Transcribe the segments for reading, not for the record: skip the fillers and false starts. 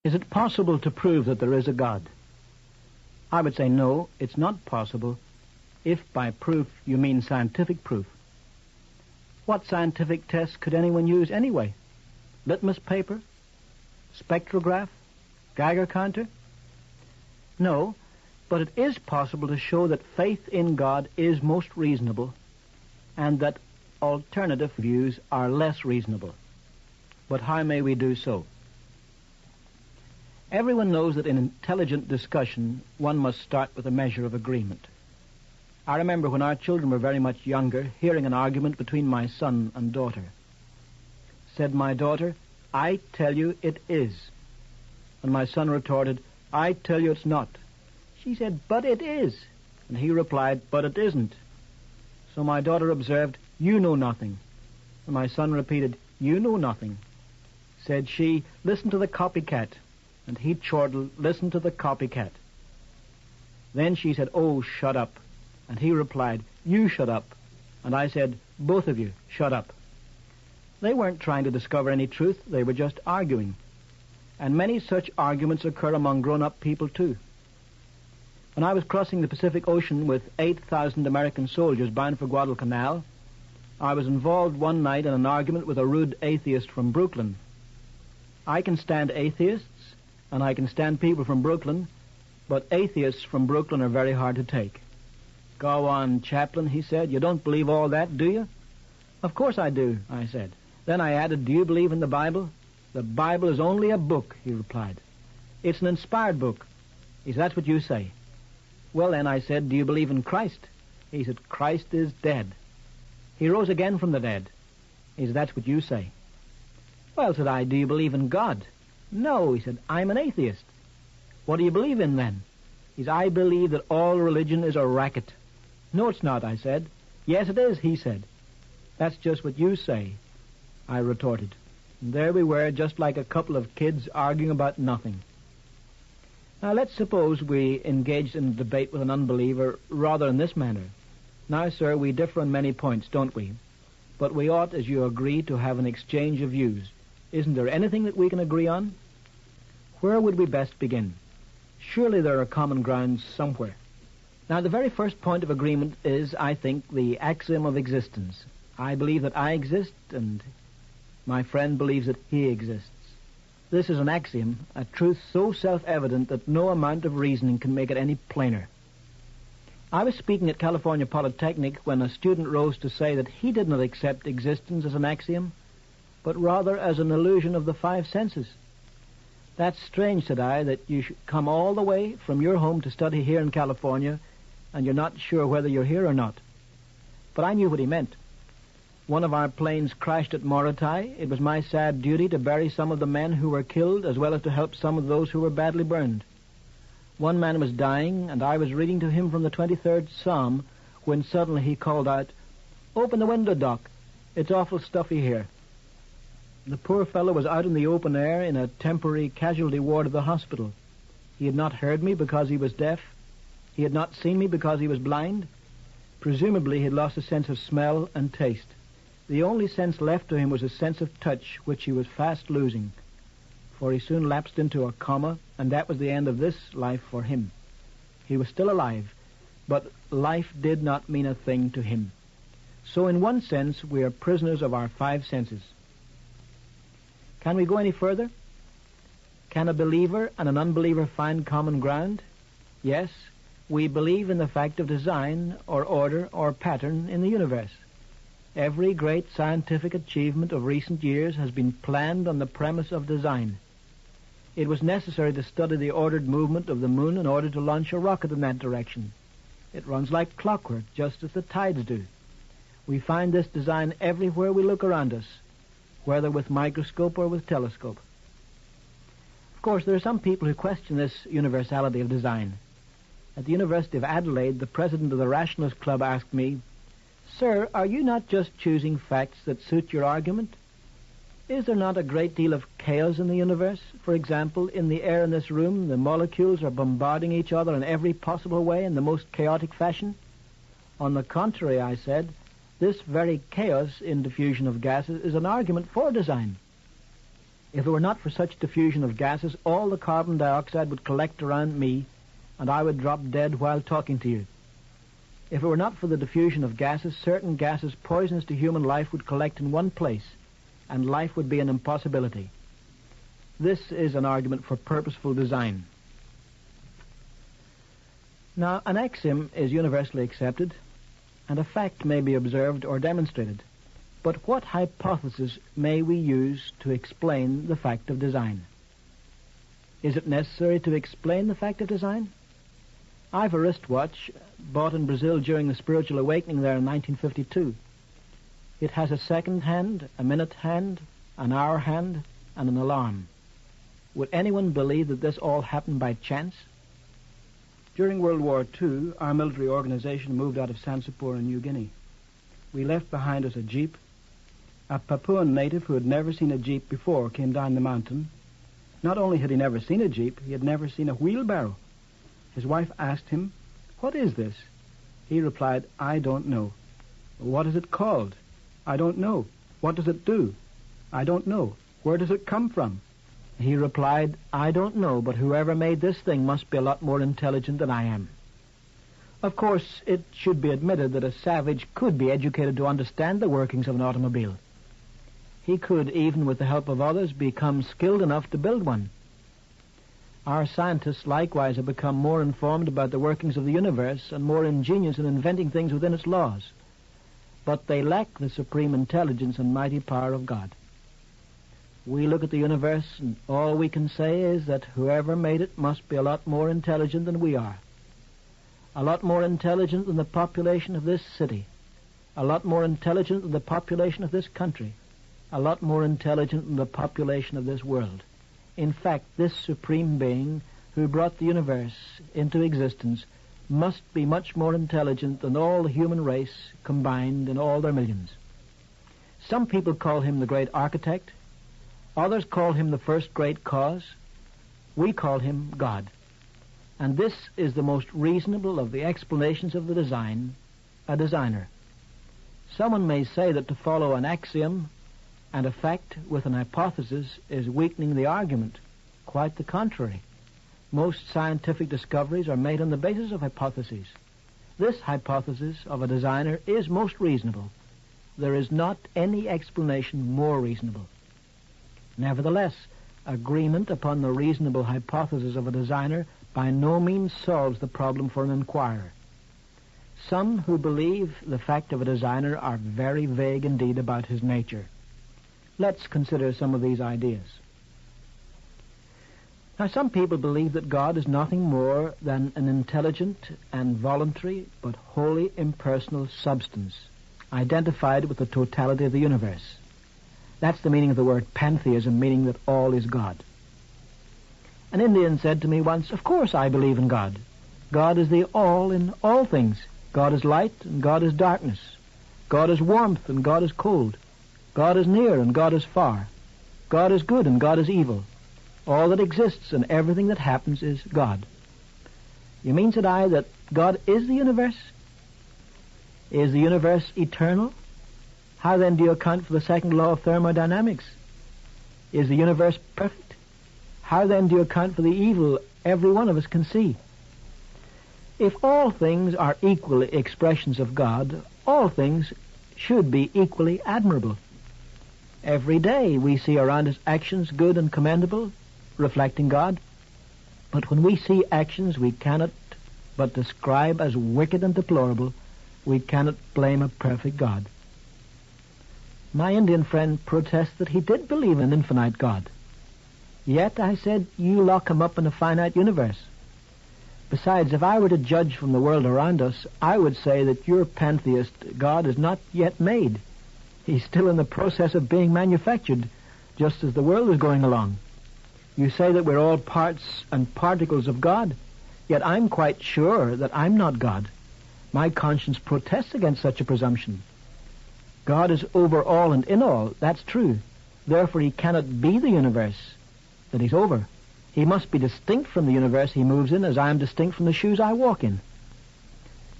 Is it possible to prove that there is a God? I would say no, it's not possible, if by proof you mean scientific proof. What scientific tests could anyone use anyway? Litmus paper? Spectrograph? Geiger counter? No, but it is possible to show that faith in God is most reasonable and that alternative views are less reasonable. But how may we do so? Everyone knows that in intelligent discussion, one must start with a measure of agreement. I remember when our children were very much younger, hearing an argument between my son and daughter. Said my daughter, "I tell you it is." And my son retorted, "I tell you it's not." She said, "But it is." And he replied, "But it isn't." So my daughter observed, "You know nothing." And my son repeated, "You know nothing." Said she, "Listen to the copycat." And he chortled, "Listen to the copycat." Then she said, "Oh, shut up." And he replied, "You shut up." And I said, "Both of you, shut up." They weren't trying to discover any truth, they were just arguing. And many such arguments occur among grown-up people too. When I was crossing the Pacific Ocean with 8,000 American soldiers bound for Guadalcanal, I was involved one night in an argument with a rude atheist from Brooklyn. I can stand atheists, and I can stand people from Brooklyn, but atheists from Brooklyn are very hard to take. "Go on, Chaplain," he said. "You don't believe all that, do you?" "Of course I do," I said. Then I added, "Do you believe in the Bible?" "The Bible is only a book," he replied. "It's an inspired book." He said, "That's what you say." "Well then," I said, "do you believe in Christ?" He said, "Christ is dead. He rose again from the dead." He said, "That's what you say." "Well," said I, "do you believe in God?" "No," he said, "I'm an atheist." "What do you believe in then?" He said, "I believe that all religion is a racket." "No, it's not," I said. "Yes, it is," he said. "That's just what you say," I retorted. And there we were, just like a couple of kids arguing about nothing. Now, let's suppose we engaged in a debate with an unbeliever rather in this manner. "Now, sir, we differ on many points, don't we? But we ought, as you agree, to have an exchange of views. Isn't there anything that we can agree on?" Where would we best begin? Surely there are common grounds somewhere. Now, the very first point of agreement is, I think, the axiom of existence. I believe that I exist, and my friend believes that he exists. This is an axiom, a truth so self-evident that no amount of reasoning can make it any plainer. I was speaking at California Polytechnic when a student rose to say that he did not accept existence as an axiom, but rather as an illusion of the five senses. "That's strange," said I, "that you should come all the way from your home to study here in California, and you're not sure whether you're here or not." But I knew what he meant. One of our planes crashed at Morotai. It was my sad duty to bury some of the men who were killed, as well as to help some of those who were badly burned. One man was dying, and I was reading to him from the 23rd Psalm, when suddenly he called out, "Open the window, Doc. It's awful stuffy here." The poor fellow was out in the open air in a temporary casualty ward of the hospital. He had not heard me because he was deaf. He had not seen me because he was blind. Presumably he had lost a sense of smell and taste. The only sense left to him was a sense of touch, which he was fast losing, for he soon lapsed into a coma, and that was the end of this life for him. He was still alive, but life did not mean a thing to him. So in one sense, we are prisoners of our five senses. Can we go any further? Can a believer and an unbeliever find common ground? Yes, we believe in the fact of design or order or pattern in the universe. Every great scientific achievement of recent years has been planned on the premise of design. It was necessary to study the ordered movement of the moon in order to launch a rocket in that direction. It runs like clockwork, just as the tides do. We find this design everywhere we look around us, whether with microscope or with telescope. Of course, there are some people who question this universality of design. At the University of Adelaide, the president of the Rationalist Club asked me, "Sir, are you not just choosing facts that suit your argument? Is there not a great deal of chaos in the universe? For example, in the air in this room, the molecules are bombarding each other in every possible way in the most chaotic fashion." "On the contrary," I said, "this very chaos in diffusion of gases is an argument for design." If it were not for such diffusion of gases, all the carbon dioxide would collect around me, and I would drop dead while talking to you. If it were not for the diffusion of gases, certain gases poisonous to human life would collect in one place, and life would be an impossibility. This is an argument for purposeful design. Now, an axiom is universally accepted, and a fact may be observed or demonstrated. But what hypothesis may we use to explain the fact of design? Is it necessary to explain the fact of design? I've a wristwatch bought in Brazil during the spiritual awakening there in 1952. It has a second hand, a minute hand, an hour hand, and an alarm. Would anyone believe that this all happened by chance? During World War II, our military organization moved out of Sansepor in New Guinea. We left behind us a jeep. A Papuan native who had never seen a jeep before came down the mountain. Not only had he never seen a jeep, he had never seen a wheelbarrow. His wife asked him, "What is this?" He replied, "I don't know." "What is it called?" "I don't know." "What does it do?" "I don't know." "Where does it come from?" He replied, "I don't know, but whoever made this thing must be a lot more intelligent than I am." Of course, it should be admitted that a savage could be educated to understand the workings of an automobile. He could, even with the help of others, become skilled enough to build one. Our scientists likewise have become more informed about the workings of the universe and more ingenious in inventing things within its laws. But they lack the supreme intelligence and mighty power of God. We look at the universe, and all we can say is that whoever made it must be a lot more intelligent than we are. A lot more intelligent than the population of this city. A lot more intelligent than the population of this country. A lot more intelligent than the population of this world. In fact, this supreme being who brought the universe into existence must be much more intelligent than all the human race combined in all their millions. Some people call him the great architect. Others call him the first great cause. We call him God. And this is the most reasonable of the explanations of the design, a designer. Someone may say that to follow an axiom and a fact with an hypothesis is weakening the argument. Quite the contrary. Most scientific discoveries are made on the basis of hypotheses. This hypothesis of a designer is most reasonable. There is not any explanation more reasonable. Nevertheless, agreement upon the reasonable hypothesis of a designer by no means solves the problem for an inquirer. Some who believe the fact of a designer are very vague indeed about his nature. Let's consider some of these ideas. Now, some people believe that God is nothing more than an intelligent and voluntary but wholly impersonal substance, identified with the totality of the universe. That's the meaning of the word pantheism, meaning that all is God. An Indian said to me once, "Of course I believe in God. God is the all in all things. God is light and God is darkness. God is warmth and God is cold. God is near and God is far. God is good and God is evil. All that exists and everything that happens is God." "You mean," said I, "that God is the universe? Is the universe eternal? How then do you account for the second law of thermodynamics? Is the universe perfect? How then do you account for the evil every one of us can see? If all things are equally expressions of God, all things should be equally admirable. Every day we see around us actions good and commendable, reflecting God. But when we see actions we cannot but describe as wicked and deplorable, we cannot blame a perfect God." My Indian friend protests that he did believe in an infinite God. "Yet," I said, "you lock him up in a finite universe. Besides, if I were to judge from the world around us, I would say that your pantheist God is not yet made. He's still in the process of being manufactured, just as the world is going along. You say that we're all parts and particles of God, yet I'm quite sure that I'm not God. My conscience protests against such a presumption. God is over all and in all, that's true. Therefore he cannot be the universe that he's over. He must be distinct from the universe he moves in, as I am distinct from the shoes I walk in.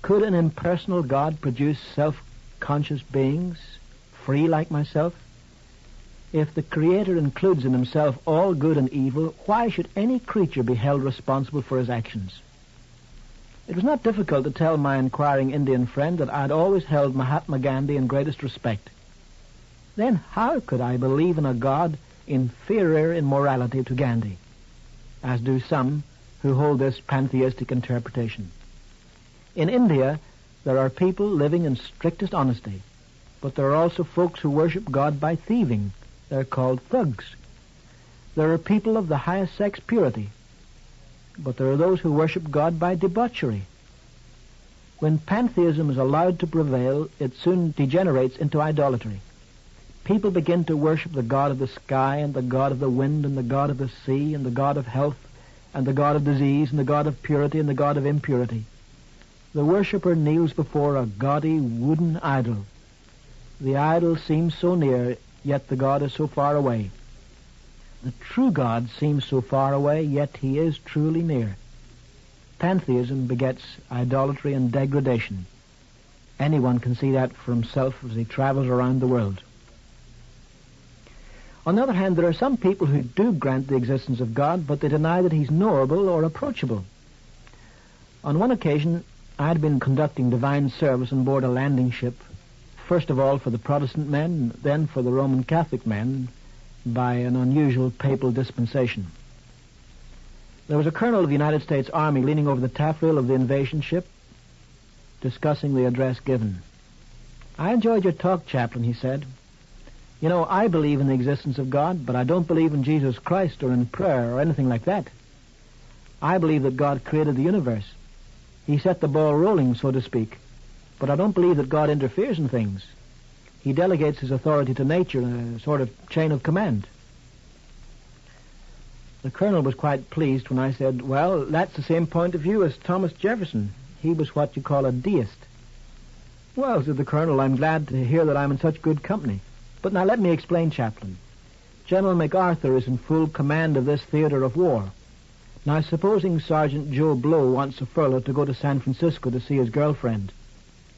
Could an impersonal God produce self-conscious beings, free like myself? If the Creator includes in himself all good and evil, why should any creature be held responsible for his actions? It was not difficult to tell my inquiring Indian friend that I had always held Mahatma Gandhi in greatest respect. Then how could I believe in a God inferior in morality to Gandhi, as do some who hold this pantheistic interpretation? In India, there are people living in strictest honesty, but there are also folks who worship God by thieving. They're called thugs. There are people of the highest sex purity, but there are those who worship God by debauchery. When pantheism is allowed to prevail, it soon degenerates into idolatry. People begin to worship the God of the sky and the God of the wind and the God of the sea and the God of health and the God of disease and the God of purity and the God of impurity. The worshipper kneels before a gaudy wooden idol. The idol seems so near, yet the God is so far away. The true God seems so far away, yet he is truly near. Pantheism begets idolatry and degradation. Anyone can see that for himself as he travels around the world. On the other hand, there are some people who do grant the existence of God, but they deny that he's knowable or approachable. On one occasion, I had been conducting divine service on board a landing ship, first of all for the Protestant men, then for the Roman Catholic men, by an unusual papal dispensation. There was a colonel of the United States Army leaning over the taffrail of the invasion ship, discussing the address given. "I enjoyed your talk, Chaplain," he said. "You know, I believe in the existence of God, but I don't believe in Jesus Christ or in prayer or anything like that. I believe that God created the universe. He set the ball rolling, so to speak. But I don't believe that God interferes in things. He delegates his authority to nature in a sort of chain of command." The colonel was quite pleased when I said, "Well, that's the same point of view as Thomas Jefferson. He was what you call a deist." "Well," said the colonel, "I'm glad to hear that I'm in such good company. But now let me explain, Chaplain. General MacArthur is in full command of this theater of war. Now, supposing Sergeant Joe Blow wants a furlough to go to San Francisco to see his girlfriend,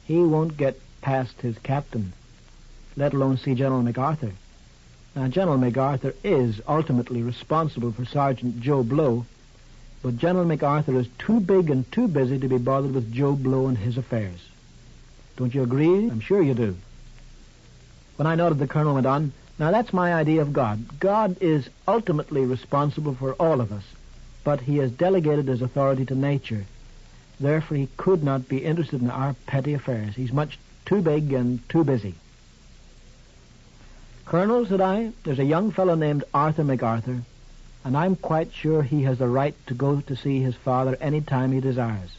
he won't get past his captain, let alone see General MacArthur. Now, General MacArthur is ultimately responsible for Sergeant Joe Blow, but General MacArthur is too big and too busy to be bothered with Joe Blow and his affairs. Don't you agree? I'm sure you do." When I nodded, the colonel went on, "Now, that's my idea of God. God is ultimately responsible for all of us, but he has delegated his authority to nature. Therefore, he could not be interested in our petty affairs. He's much too big and too busy." "Colonel," said I, "there's a young fellow named Arthur MacArthur, and I'm quite sure he has the right to go to see his father any time he desires.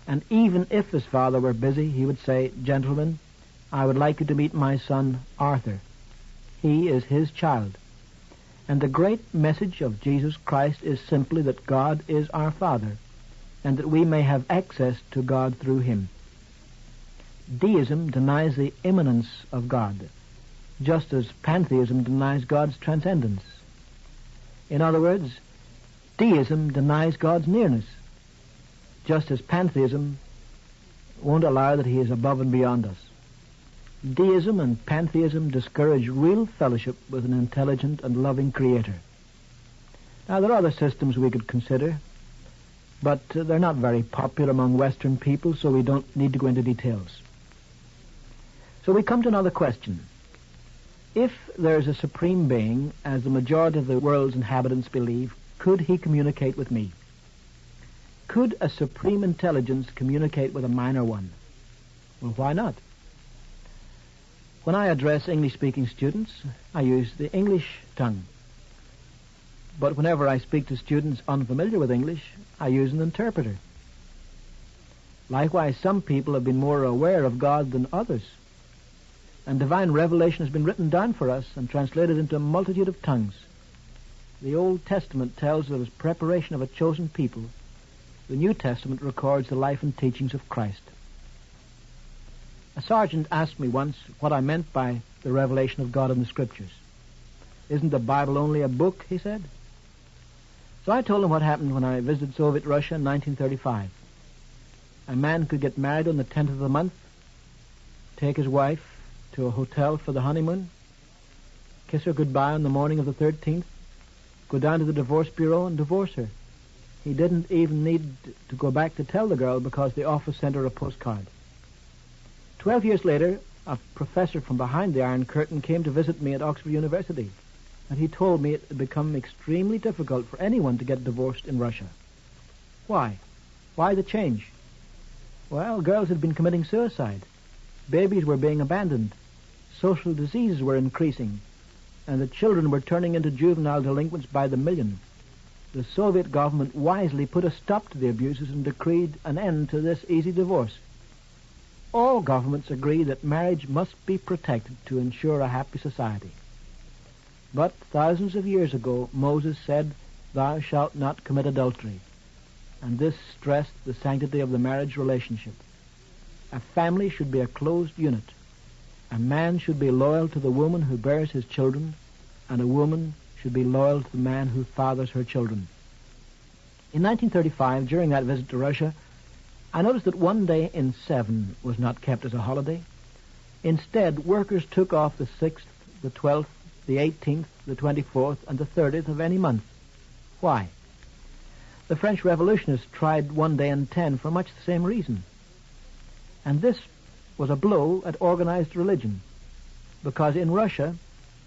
And even if his father were busy, he would say, 'Gentlemen, I would like you to meet my son, Arthur. He is his child. And the great message of Jesus Christ is simply that God is our Father, and that we may have access to God through him.' Deism denies the immanence of God, just as pantheism denies God's transcendence. In other words, deism denies God's nearness, just as pantheism won't allow that he is above and beyond us. Deism and pantheism discourage real fellowship with an intelligent and loving Creator. Now, there are other systems we could consider, but they're not very popular among Western people, so we don't need to go into details. So we come to another question. If there's a supreme being, as the majority of the world's inhabitants believe, could he communicate with me? Could a supreme intelligence communicate with a minor one? Well, why not? When I address English-speaking students, I use the English tongue. But whenever I speak to students unfamiliar with English, I use an interpreter. Likewise, some people have been more aware of God than others, and divine revelation has been written down for us and translated into a multitude of tongues. The Old Testament tells of his preparation of a chosen people. The New Testament records the life and teachings of Christ. A sergeant asked me once what I meant by the revelation of God in the Scriptures. "Isn't the Bible only a book?" he said. So I told him what happened when I visited Soviet Russia in 1935. A man could get married on the 10th of the month, take his wife to a hotel for the honeymoon, kiss her goodbye on the morning of the 13th, go down to the divorce bureau and divorce her. He didn't even need to go back to tell the girl because the office sent her a postcard. 12 years later, a professor from behind the Iron Curtain came to visit me at Oxford University, and he told me it had become extremely difficult for anyone to get divorced in Russia. Why? Why the change? Well, girls had been committing suicide. Babies were being abandoned. Social diseases were increasing, and the children were turning into juvenile delinquents by the million. The Soviet government wisely put a stop to the abuses and decreed an end to this easy divorce. All governments agree that marriage must be protected to ensure a happy society. But thousands of years ago, Moses said, "Thou shalt not commit adultery." And this stressed the sanctity of the marriage relationship. A family should be a closed unit. A man should be loyal to the woman who bears his children, and a woman should be loyal to the man who fathers her children. In 1935, during that visit to Russia, I noticed that one day in 7 was not kept as a holiday. Instead, workers took off the 6th, the 12th, the 18th, the 24th, and the 30th of any month. Why? The French revolutionists tried one day in 10 for much the same reason. And this was a blow at organized religion, because in Russia,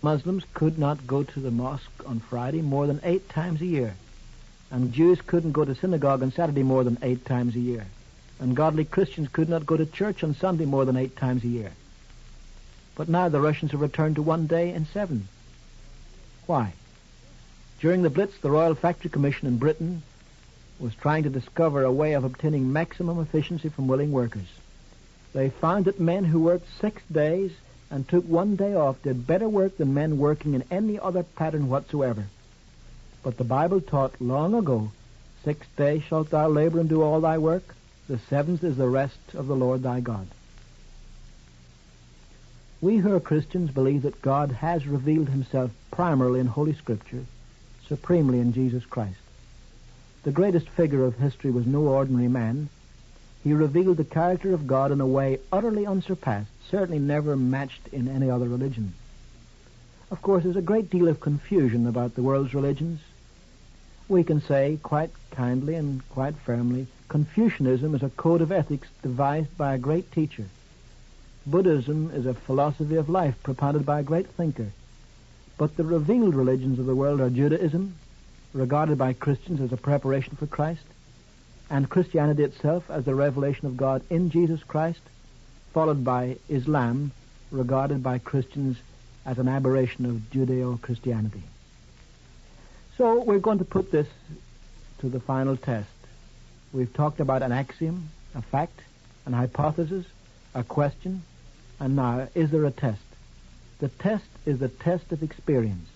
Muslims could not go to the mosque on Friday more than 8 times a year, and Jews couldn't go to synagogue on Saturday more than 8 times a year, and godly Christians could not go to church on Sunday more than 8 times a year. But now the Russians have returned to one day in 7. Why? During the Blitz, the Royal Factory Commission in Britain was trying to discover a way of obtaining maximum efficiency from willing workers. They found that men who worked 6 days and took 1 day off did better work than men working in any other pattern whatsoever. But the Bible taught long ago, 6 days shalt thou labor and do all thy work, the 7th is the rest of the Lord thy God. We who are Christians believe that God has revealed himself primarily in Holy Scripture, supremely in Jesus Christ. The greatest figure of history was no ordinary man. He revealed the character of God in a way utterly unsurpassed, certainly never matched in any other religion. Of course, there's a great deal of confusion about the world's religions. We can say, quite kindly and quite firmly, Confucianism is a code of ethics devised by a great teacher. Buddhism is a philosophy of life propounded by a great thinker. But the revealed religions of the world are Judaism, regarded by Christians as a preparation for Christ, and Christianity itself as the revelation of God in Jesus Christ, followed by Islam, regarded by Christians as an aberration of Judeo-Christianity. So we're going to put this to the final test. We've talked about an axiom, a fact, an hypothesis, a question, and now, is there a test? The test is the test of experience.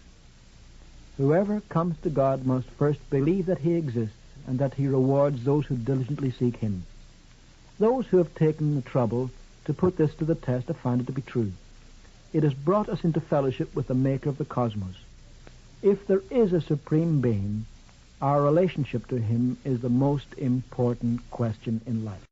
Whoever comes to God must first believe that he exists and that he rewards those who diligently seek him. Those who have taken the trouble to put this to the test have found it to be true. It has brought us into fellowship with the maker of the cosmos. If there is a supreme being, our relationship to him is the most important question in life.